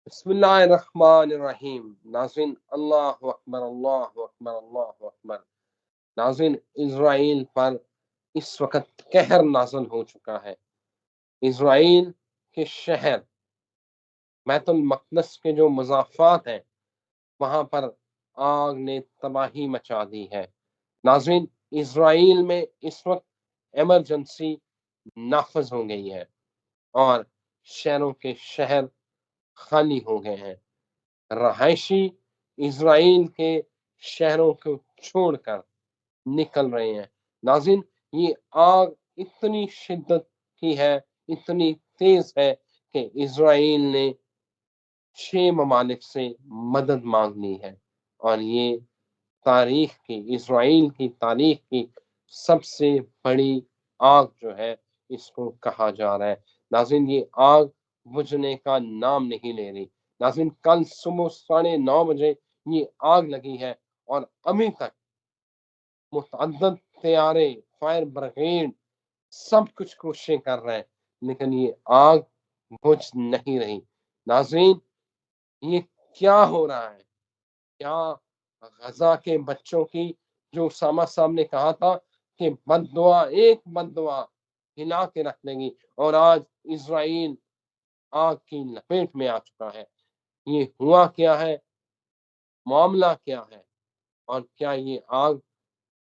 बिस्मिल्लाहिर्रहमानिर्रहीम। नाज़रीन, अल्लाह अकबर, अल्लाह अकबर, अल्लाह अकबर। नाज़रीन, इज़राइल पर इस वक्त कहर नाज़िल हो चुका है। इज़राइल के शहर बैतुल मक़दस के जो मज़ाफ़ात हैं, वहाँ पर आग ने तबाही मचा दी है। नाज़रीन, इज़राइल में इस वक्त इमरजेंसी नाफज हो गई है और शहरों के शहर खाली हो गए हैं। रहायशी इज़राइल के शहरों को छोड़कर निकल रहे हैं। नाज़रीन, ये आग इतनी शिद्दत की है, इतनी तेज़ है कि इज़राइल ने 6 ममालिक से मदद माँग ली है और ये इज़राइल की तारीख की सबसे बड़ी आग जो है, इसको कहा जा रहा है। नाज़रीन, ये आग बुझने का नाम नहीं ले रही। नाज़रीन, कल सुबह 9:30 बजे ये आग लगी है और अभी तक मुतअद्दिद तैयारे, फायर ब्रिगेड सब कुछ कोशिशें कर रहे हैं, लेकिन ये आग बुझ नहीं रही। नाज़रीन, ये क्या हो रहा है? क्या गजा के बच्चों की, जो उसामा साहब ने कहा था कि बद्दुआ, एक बद्दुआ हिला के रख देगी, और आज इज़राइल आग की लपेट में आ चुका है। ये हुआ क्या है? मामला क्या है? और क्या ये आग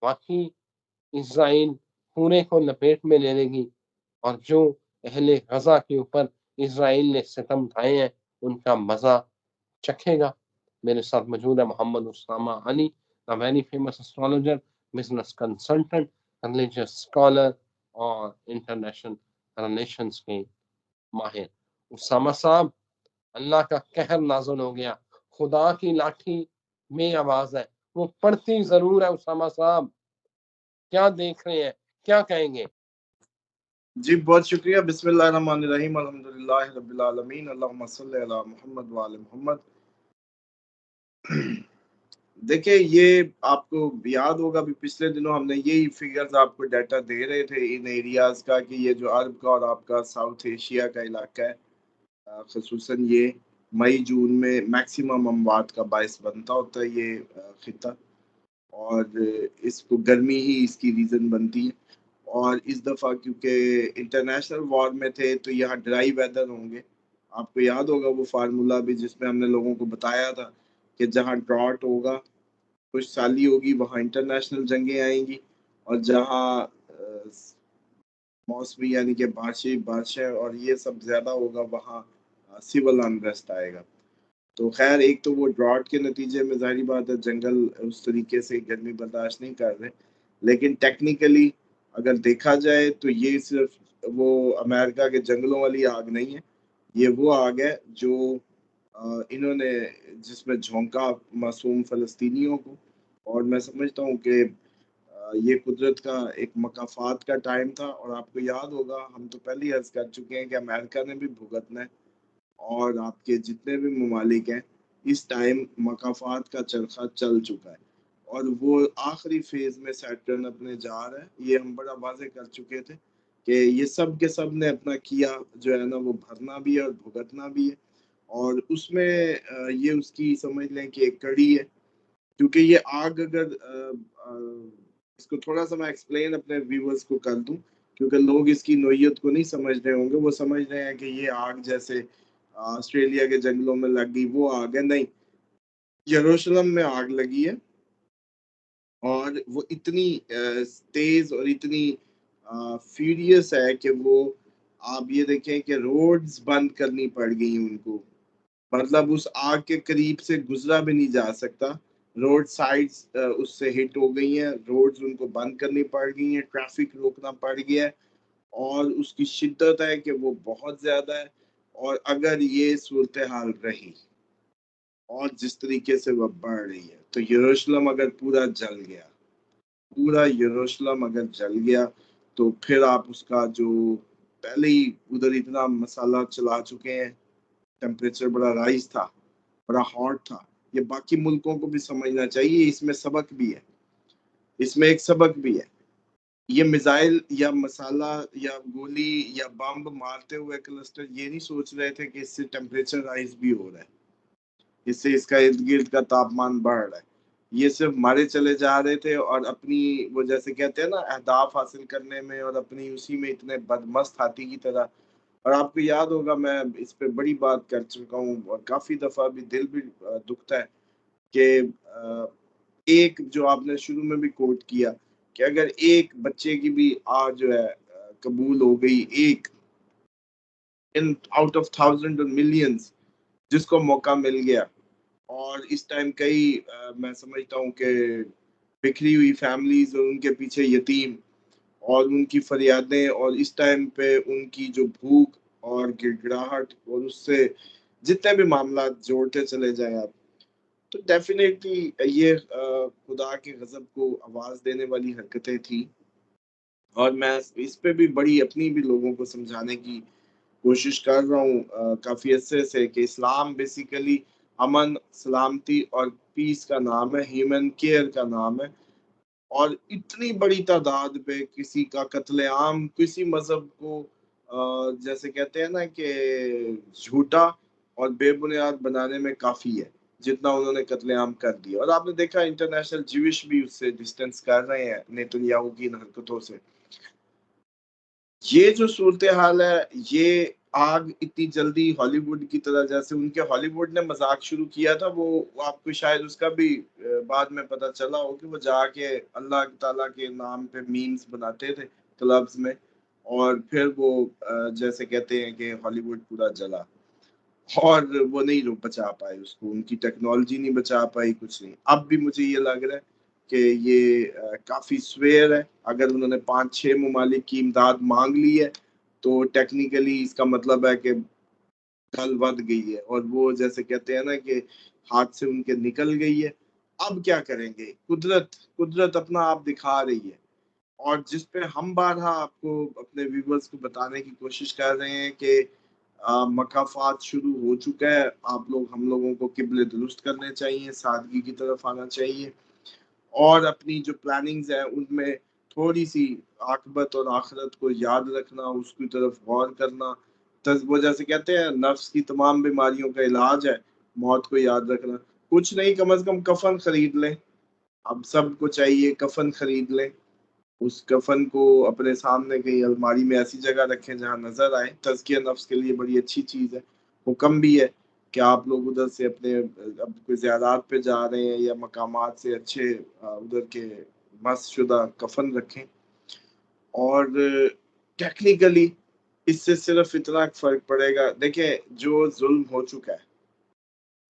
वाकई इज़राइल पूरे को लपेट में ले लेगी और जो अहले गजा के ऊपर इज़राइल ने सितम ढाए हैं, उनका मजा चखेगा? मेरे साथ मौजूद है Mohammad Usama Ali, the very famous astrologer, business consultant, religious scholar और इंटरनेशनल रिलेशंस के माहिर। उसामा साहब, अल्लाह का कहर नाज़िल हो गया। खुदा की लाठी में आवाज है, वो पढ़ती जरूर है। उसामा साहब, क्या देख रहे हैं, क्या कहेंगे? जी बहुत शुक्रिया। बिस्मिल्लाहिर्रहमानिर्रहीम, अल्हम्दुलिल्लाहि रब्बिल आलमीन, अल्लाहुम्मा सल्ली अला मुहम्मद व आले मुहम्मद। देखिए, ये आपको याद होगा भी पिछले दिनों हमने यही फिगर्स आपको डाटा दे रहे थे इन एरियाज का कि ये जो अरब का और आपका साउथ एशिया का इलाका है, खसूसन ये मई जून में मैक्सिमम अमवात का बायस बनता होता है ये खिता, और इसको गर्मी ही इसकी रीज़न बनती है। और इस दफ़ा क्योंकि इंटरनेशनल वॉर में थे तो यहाँ ड्राई वेदर होंगे। आपको याद होगा वो फार्मूला भी जिसमें हमने लोगों को बताया था कि जहाँ ड्रॉट होगा, खुश साली होगी, वहाँ इंटरनेशनल जंगें आएंगी, और जहाँ मौसमी यानी कि बारिशें और ये सब ज़्यादा होगा, वहाँ सिविल अनरेस्ट आएगा। तो खैर, एक तो वो ड्रॉट के नतीजे में ज़ाहिर बात है जंगल उस तरीके से गर्मी बर्दाश्त नहीं कर रहे, लेकिन टेक्निकली अगर देखा जाए तो ये सिर्फ वो अमेरिका के जंगलों वाली आग नहीं है। ये वो आग है जो इन्होंने जिसमें झोंका मासूम फ़लस्तीनियों को। और मैं समझता हूँ कि ये कुदरत का एक मकाफ़ात का टाइम था, और आपको याद होगा हम तो पहले ही अर्ज़ कर चुके हैं कि अमेरिका ने भी भुगतना है, और आपके जितने भी ममालिक हैं, इस टाइम मकाफ़ात का चरखा चल चुका है और वो आखिरी फेज़ में सैटर्न अपने जा रहा है। ये हम बड़ा वाज़ेह कर चुके थे कि ये सब के सब ने अपना किया जो है ना, वो भरना भी है और भुगतना भी है, और उसमें ये उसकी समझ लें कि एक कड़ी है। क्योंकि ये आग अगर इसको थोड़ा सा मैं एक्सप्लेन अपने व्यूवर्स को कर दूं, क्योंकि लोग इसकी नोयत को नहीं समझ रहे होंगे। वो समझ रहे हैं कि ये आग जैसे ऑस्ट्रेलिया के जंगलों में लग गई वो आग है, नहीं। यरूशलेम में आग लगी है, और वो इतनी तेज और इतनी फ्यूरियस है कि वो, आप ये देखें कि रोड्स बंद करनी पड़ गई उनको। मतलब उस आग के करीब से गुजरा भी नहीं जा सकता। रोड साइड्स उससे हिट हो गई हैं, रोड्स उनको बंद करनी पड़ गई हैं, ट्रैफिक रोकना पड़ गया है, और उसकी शिद्दत है कि वो बहुत ज़्यादा है। और अगर ये सूरत हाल रही और जिस तरीके से वह बढ़ रही है, तो यरूशलेम अगर पूरा जल गया, पूरा यरूशलेम अगर जल गया, तो फिर आप उसका जो पहले ही उधर इतना मसाला चला चुके हैं, टेम्परेचर बड़ा राइज था, बड़ा हॉट था। ये बाकी मुल्कों को भी समझना चाहिए, इसमें सबक भी है, इसमें एक सबक भी है। ये मिसाइल या मसाला या गोली या बम मारते हुए क्लस्टर ये नहीं सोच रहे थे कि इससे टेम्परेचर राइज भी हो रहा है। इससे इसका इर्द गिर्द का तापमान बढ़ रहा है। ये सिर्फ मारे चले जा रहे थे और अपनी वो जैसे कहते हैं ना अहदाफ हासिल करने में और अपनी उसी में इतने बदमस्त हाथी की तरह। और आपको याद होगा मैं इस पे बड़ी बात कर चुका हूँ और काफी दफा भी दिल भी दुखता है कि एक जो आपने शुरू में भी कोट किया कि अगर एक बच्चे की भी आज जो है कबूल हो गई, एक इन आउट ऑफ थाउजेंड और मिलियंस जिसको मौका मिल गया। और इस टाइम कई मैं समझता हूँ कि बिखरी हुई फैमिलीज और उनके पीछे यतीम और उनकी फरियादें और इस टाइम पे उनकी जो भूख और गिड़गिड़ाहट और उससे जितने भी मामला जोड़ते चले जाएं आप, तो डेफिनेटली ये खुदा के गजब को आवाज देने वाली हरकतें थी। और मैं इस पे भी बड़ी अपनी भी लोगों को समझाने की कोशिश कर रहा हूँ काफी अरसे से कि इस्लाम बेसिकली अमन, सलामती और पीस का नाम है, ह्यूमन केयर का नाम है। और इतनी बड़ी तादाद पे किसी का कत्लेआम किसी मजहब को जैसे कहते हैं ना कि झूठा और बेबुनियाद बनाने में काफी है जितना उन्होंने कत्लेआम कर दिया। और आपने देखा इंटरनेशनल ज्यूइश भी उससे डिस्टेंस कर रहे हैं नेतन्याहू की इन हरकतों से। ये जो सूरत हाल है, ये आग इतनी जल्दी हॉलीवुड की तरह, जैसे उनके हॉलीवुड ने मजाक शुरू किया था, वो आपको शायद उसका भी बाद में पता चला हो कि वो जाके अल्लाह ताला के नाम पे मीम्स बनाते थे क्लब्स में। और फिर वो जैसे कहते हैं कि हॉलीवुड पूरा जला और वो नहीं रुक बचा पाए उसको, उनकी टेक्नोलॉजी नहीं बचा पाई, कुछ नहीं। अब भी मुझे ये लग रहा है कि ये काफी स्वेयर है। अगर उन्होंने 5-6 ममालिक की इमदाद मांग ली है तो टेक्निकली इसका मतलब है कि गल बद गई है और वो जैसे कहते हैं ना कि हाथ से उनके निकल गई है। अब क्या करेंगे? कुदरत कुदरत अपना आप दिखा रही है। और जिस पे हम बारहा आपको अपने व्यूवर्स को बताने की कोशिश कर रहे हैं कि मकाफात शुरू हो चुका है। आप लोग हम लोगों को किबले दुरुस्त करने चाहिए, सादगी की तरफ आना चाहिए और अपनी जो प्लानिंग्स है उनमें थोड़ी सी आकबत और आखिरत को याद रखना, उसकी तरफ गौर करना। वो जैसे कहते हैं नफ्स की तमाम बीमारियों का इलाज है मौत को याद रखना। कुछ नहीं, कम से कम कफन खरीद लें। अब सबको चाहिए कफन खरीद लें, उस कफन को अपने सामने कहीं अलमारी में ऐसी जगह रखें जहां नजर आए। तज़किया नफ्स के लिए बड़ी अच्छी चीज है। हुक्म भी है कि आप लोग उधर से अपने अब कोई ज़ियारात पे जा रहे हैं या मकामात से अच्छे उधर के मसशुदा कफन रखें। और टेक्निकली इससे सिर्फ इतना फर्क पड़ेगा। देखिए जो जुल्म हो चुका है,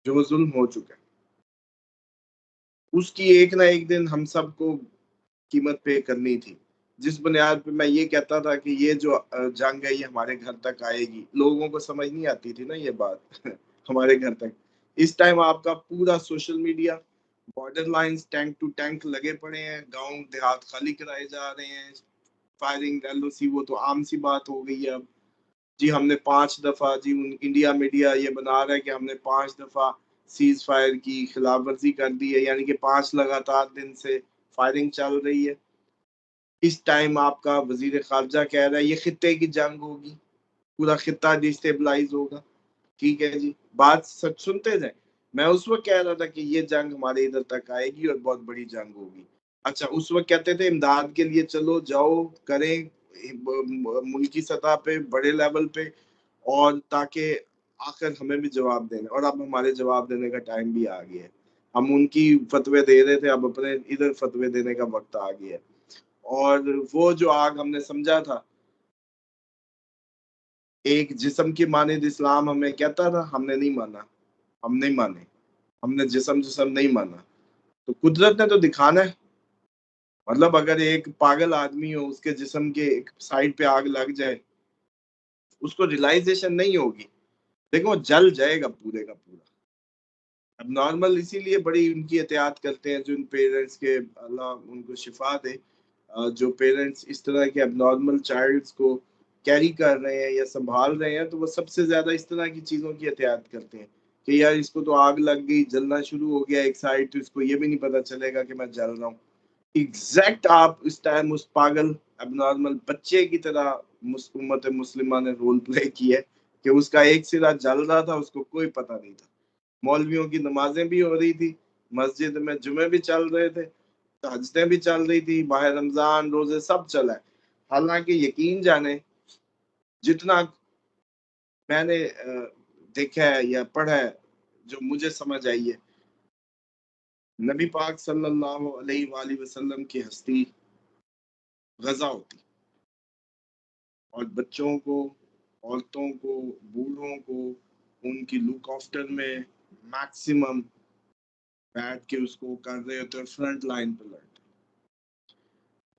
जो जुल्म हो चुका है उसकी एक ना एक दिन हम सबको कीमत पे करनी थी। जिस बुनियाद पे मैं ये कहता था कि ये जो जंग है ये हमारे घर तक आएगी, लोगों को समझ नहीं आती थी ना ये बात हमारे घर तक। इस टाइम आपका पूरा social media, border lines tank to tank लगे पड़े हैं, गांव देहात खाली कराए जा रहे हैं, फायरिंग एलओसी वो तो आम सी बात हो गई है अब। जी हमने 5 दफा, जी इंडिया मीडिया ये बना रहा है कि हमने 5 दफा सीज फायर की खिलाफ वर्जी कर दी है, यानी कि 5 लगातार दिन से फायरिंग चल रही है। इस टाइम आपका वजीर खारजा कह रहा है ये खित्ते की जंग होगी, पूरा खित्ता डिस्टेबलाइज होगा। ठीक है जी, बात सच सुनते जाए। मैं उस वक्त कह रहा था कि ये जंग हमारे इधर तक आएगी और बहुत बड़ी जंग होगी। अच्छा, उस वक्त कहते थे इमदाद के लिए चलो जाओ करें मुल्की सतह पे बड़े लेवल पे, और ताकि आखिर हमें भी जवाब देना। और अब हमारे जवाब देने का टाइम भी आ गया है। हम उनकी फतवे दे रहे थे, अब अपने इधर फतवे देने का वक्त आ गया है। और वो जो आग हमने समझा था एक जिस्म की मानिंद, इस्लाम हमें कहता था, हमने नहीं माना, हम नहीं माने, हमने जिस्म जिस्म नहीं माना। तो कुदरत ने तो दिखाना है। मतलब अगर एक पागल आदमी हो उसके जिस्म के एक साइड पे आग लग जाए, उसको रियलाइजेशन नहीं होगी, लेकिन वो जल जाएगा पूरे का पूरा। अब नॉर्मल इसीलिए बड़ी उनकी एहतियात करते हैं जो पेरेंट्स के, अल्लाह उनको शिफा दे, जो पेरेंट्स इस तरह के अब चाइल्ड्स को कैरी कर रहे हैं या संभाल रहे हैं, तो वो सबसे ज्यादा इस तरह की चीजों की एहतियात करते हैं कि यार इसको तो आग लग गई, जलना शुरू हो गया एक साइड, तो इसको ये भी नहीं पता चलेगा कि मैं जल रहा हूँ। एग्जैक्ट आप इस टाइम उस पागल अब बच्चे की तरह उम्मत मुस्लिमा ने रोल प्ले किया है कि उसका एक सिरा जल रहा था, उसको कोई पता नहीं था। मौलवियों की नमाजें भी हो रही थी, मस्जिद में जुमे भी चल रहे थे, तहज्जुदें भी चल रही थी, माह रमजान रोजे सब चला है। हालांकि यकीन जाने जितना मैंने देखा है या पढ़ा है, जो मुझे समझ आई है, नबी पाक सल्लल्लाहु अलैहि वसल्लम की हस्ती गजा होती और बच्चों को, औरतों को, बूढ़ों को उनकी लुक आफ्टर में मैक्सिमम बैठ के उसको कर रहे होते हैं, फ्रंट लाइन पे लड़ते।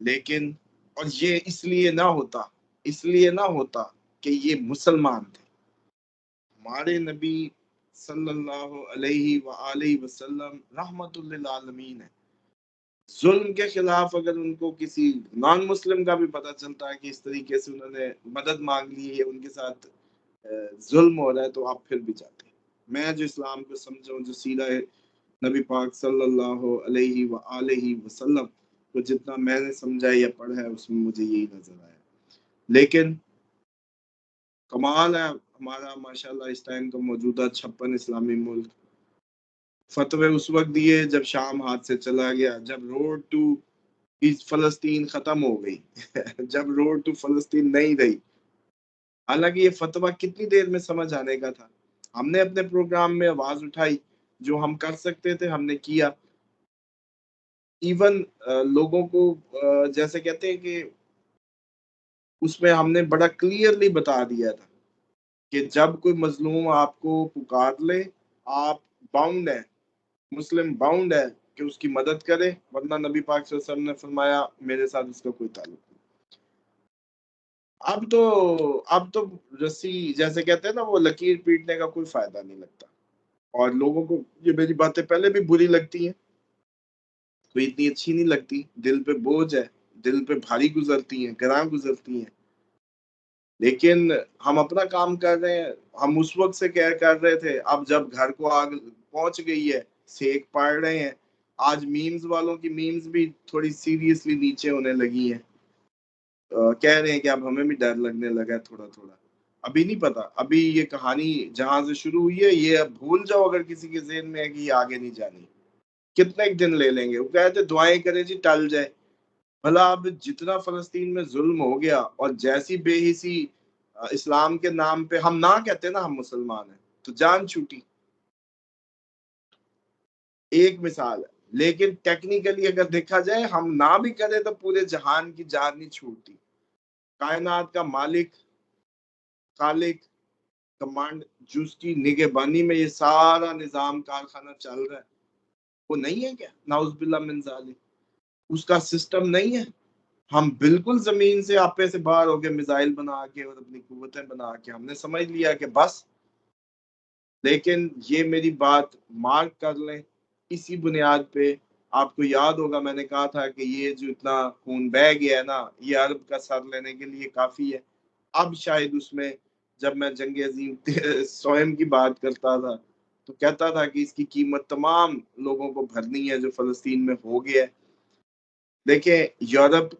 लेकिन और ये इसलिए ना होता कि ये मुसलमान थे। हमारे नबी सल्लल्लाहु अलैहि वसल्लम रहमतुल लिल आलमीन है। जुल्म के खिलाफ अगर उनको किसी नॉन मुस्लिम का भी पता चलता है कि इस तरीके से उन्होंने मदद मांग ली है, उनके साथ जुल्म हो रहा है, तो आप फिर भी जाते। मैं जो इस्लाम को समझा हूँ, जो सीरा है नबी पाक सल्लल्लाहु अलैहि वसल्लम को जितना मैंने समझा या पढ़ा है, उसमें मुझे यही नजर आया। लेकिन कमाल है हमारा माशाल्लाह इस टाइम का मौजूदा 56 इस्लामी मुल्क, फतवे उस वक्त दिए जब शाम हाथ से चला गया, जब रोड टू फलस्तीन खत्म हो गई जब रोड टू फलस्तीन नहीं रही। हालांकि ये फतवा कितनी देर में समझ आने का था। हमने अपने प्रोग्राम में आवाज उठाई, जो हम कर सकते थे हमने किया। इवन लोगों को जैसे कहते हैं कि उसमें हमने बड़ा क्लियरली बता दिया था कि जब कोई मजलूम आपको पुकार ले, आप बाउंड है, मुस्लिम बाउंड है कि उसकी मदद करे, वरना नबी पाक सल्लल्लाहु अलैहि वसल्लम ने फरमाया मेरे साथ उसका कोई ताल्लुक नहीं। अब तो रस्सी जैसे कहते हैं ना, वो लकीर पीटने का कोई फायदा नहीं लगता। और लोगों को ये मेरी बातें पहले भी बुरी लगती हैं, कोई इतनी अच्छी नहीं लगती, दिल पे बोझ है, दिल पे भारी गुजरती हैं, ग्रां गुजरती हैं। लेकिन हम अपना काम कर रहे हैं। हम उस वक्त से क्या कर रहे थे, अब जब घर को आग पहुंच गई है, सेक पड़ रहे हैं। आज मीम्स वालों की मीम्स भी थोड़ी सीरियसली नीचे होने लगी हैं। कह रहे हैं कि अब हमें भी डर लगने लगा है थोड़ा थोड़ा। अभी नहीं पता, अभी ये कहानी जहां से शुरू हुई है, ये अब भूल जाओ अगर किसी के ज़हन में है कि ये आगे नहीं जानी। कितने एक दिन ले लेंगे, वो कहते दुआएं करें जी टल जाए। भला अब जितना फलस्तीन में जुल्म हो गया और जैसी बेहिसी इस्लाम के नाम पे हम ना कहते ना हम मुसलमान हैं, तो जान छूटी। एक मिसाल है। लेकिन टेक्निकली अगर देखा जाए, हम ना भी करें तो पूरे जहान की जान नहीं छूटती। कायनात का मालिक, खालिक, कमांड, जिसकी निगहबानी में ये सारा निजाम कारखाना चल रहा है, वो नहीं है क्या? नाउजुबिल्लाह मिन जालिक, उसका सिस्टम नहीं है? हम बिल्कुल जमीन से आपे से बाहर हो गए, मिसाइल बना के और अपनी कुव्वतें बना के हमने समझ लिया कि बस। लेकिन ये मेरी बात मार्क कर लें, इसी बुनियाद पे आपको याद होगा मैंने कहा था कि ये जो इतना खून बह गया है ना, ये अरब का सर लेने के लिए काफी है। अब शायद उसमें जब मैं जंग अजीम सोयम की बात करता था, तो कहता था कि इसकी कीमत तमाम लोगों को भरनी है जो फलस्तीन में हो गया है। देखिए, यूरोप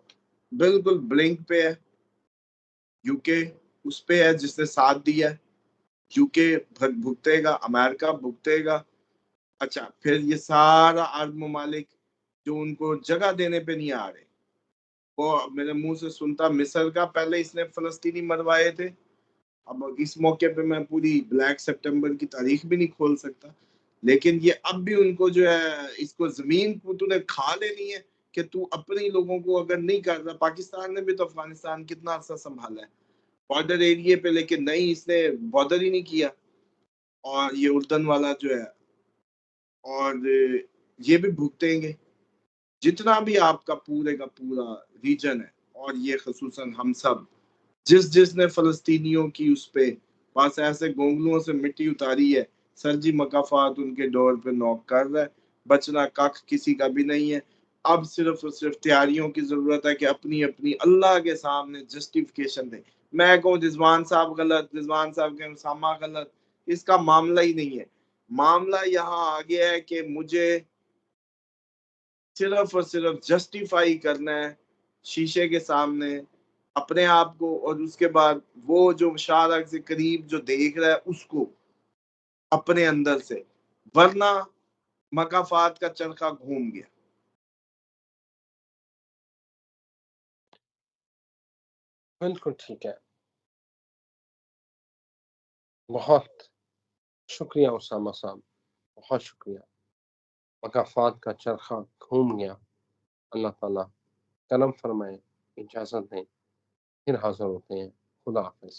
बिल्कुल ब्लिंक पे है, यूके उस पे है जिसने साथ दिया है, यूके भुगतेगा, अमेरिका भुगतेगा। अच्छा, फिर ये सारा अरब ममालिक जो उनको जगह देने पे नहीं आ रहे, वो मेरे मुंह से सुनता मिस्र का पहले इसने फलस्तीनी मरवाए थे। अब इस मौके पे मैं पूरी ब्लैक सितंबर की तारीख भी नहीं खोल सकता, लेकिन ये अब भी उनको जो है, इसको जमीन को तूने खा लेनी है कि तू अपने लोगों को अगर नहीं कर रहा। पाकिस्तान ने भी तो अफगानिस्तान कितना अर्सा संभाला है बॉर्डर एरिया पे, लेकिन नहीं, इसने बॉर्डर ही नहीं किया। और ये उर्दन वाला जो है, और ये भी भुगतेंगे जितना भी आपका पूरे का पूरा रीजन है। और ये खसूसन हम सब, जिसने फलस्तीनियों की उस पे पास ऐसे गोंगलुओं से मिट्टी उतारी है, सरजी मकाफात उनके डोर पे नॉक कर रहा है। बचना कख किसी का भी नहीं है। अब सिर्फ और सिर्फ तैयारियों की जरूरत है कि अपनी अपनी अल्लाह के सामने जस्टिफिकेशन दे। मैं कहूँ रिजवान साहब गलत, रिजवान साहब के उसामा गलत, इसका मामला ही नहीं है। मामला यहाँ आ गया है कि मुझे सिर्फ और सिर्फ जस्टिफाई करना है शीशे के सामने अपने आप को, और उसके बाद वो जो शाहरुख से करीब जो देख रहा है उसको अपने अंदर से ورنہ مقافات کا چرخہ گھوم گیا. بالکل ٹھیک ہے. بہت شکریہ اسامہ صاحب، بہت شکریہ. مقافات کا چرخہ گھوم گیا. اللہ تعالیٰ کرم فرمائے، اجازت دیں، پھر حاضر ہوتے ہیں. خدا حافظ.